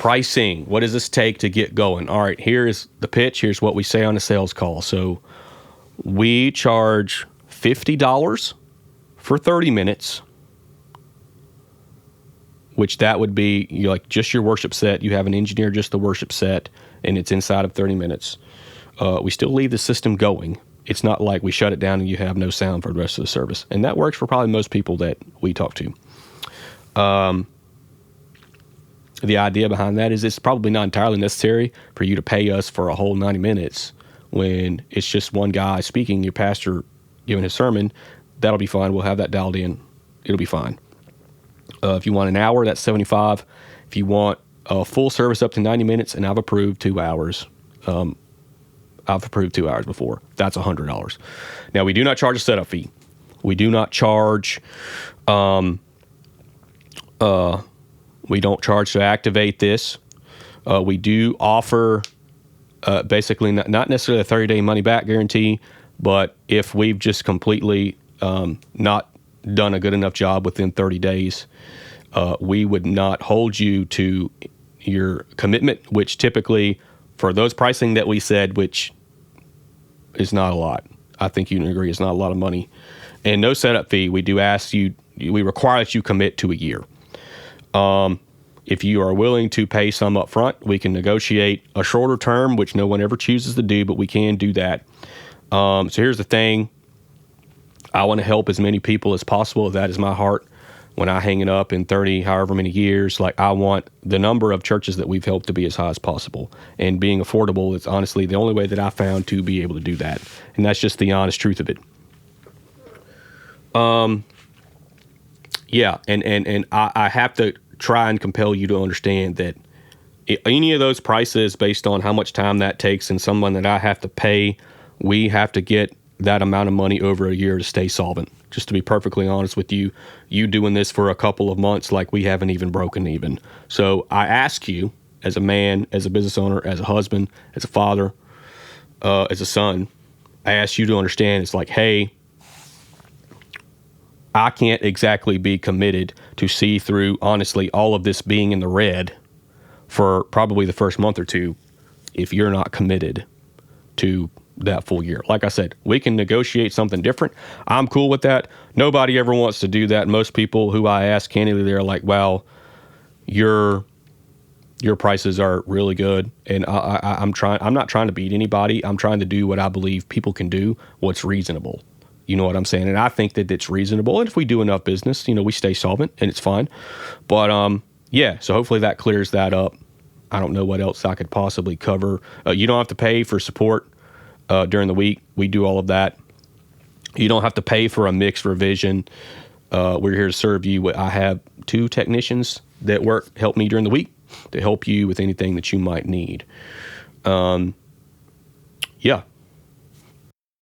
Pricing. What does this take to get going? All right, here's the pitch. Here's what we say on a sales call. So we charge $50 for 30 minutes, which that would be like just your worship set. You have an engineer, just the worship set, and it's inside of 30 minutes. We still leave the system going. It's not like we shut it down and you have no sound for the rest of the service. And that works for probably most people that we talk to. The idea behind that is it's probably not entirely necessary for you to pay us for a whole 90 minutes when it's just one guy speaking, your pastor giving his sermon. That'll be fine. We'll have that dialed in. It'll be fine. If you want an hour, that's $75. If you want a full service up to 90 minutes, and I've approved 2 hours. I've approved 2 hours before. That's $100. Now, we do not charge a setup fee. We do not charge, we don't charge to activate this. We do offer basically not necessarily a 30-day money-back guarantee, but if we've just completely not done a good enough job within 30 days, we would not hold you to your commitment, which typically for those pricing that we said, which is not a lot. I think you can agree it's not a lot of money. And no setup fee. We do ask you, we require that you commit to a year. If you are willing to pay some up front, we can negotiate a shorter term, which no one ever chooses to do, but we can do that. So here's the thing. I want to help as many people as possible. That is my heart. When I hang it up in 30, however many years, like I want the number of churches that we've helped to be as high as possible. And being affordable is honestly the only way that I found to be able to do that. And that's just the honest truth of it. Yeah, and I have to try and compel you to understand that any of those prices based on how much time that takes and someone that I have to pay, we have to get that amount of money over a year to stay solvent. Just to be perfectly honest with you, you doing this for a couple of months, like we haven't even broken even. So I ask you, as a man, as a business owner, as a husband, as a father, as a son, I ask you to understand it's like, hey, I can't exactly be committed to see through, honestly, all of this being in the red for probably the first month or two if you're not committed to that full year. Like I said, we can negotiate something different. I'm cool with that. Nobody ever wants to do that. Most people who I ask candidly, they're like, well, your prices are really good. And I'm not trying to beat anybody. I'm trying to do what I believe people can do, what's reasonable. You know what I'm saying? And I think that it's reasonable. And if we do enough business, we stay solvent and it's fine. But yeah, so hopefully that clears that up. I don't know what else I could possibly cover. You don't have to pay for support during the week. We do all of that. You don't have to pay for a mixed revision. We're here to serve you. I have 2 technicians that help me during the week to help you with anything that you might need. Yeah.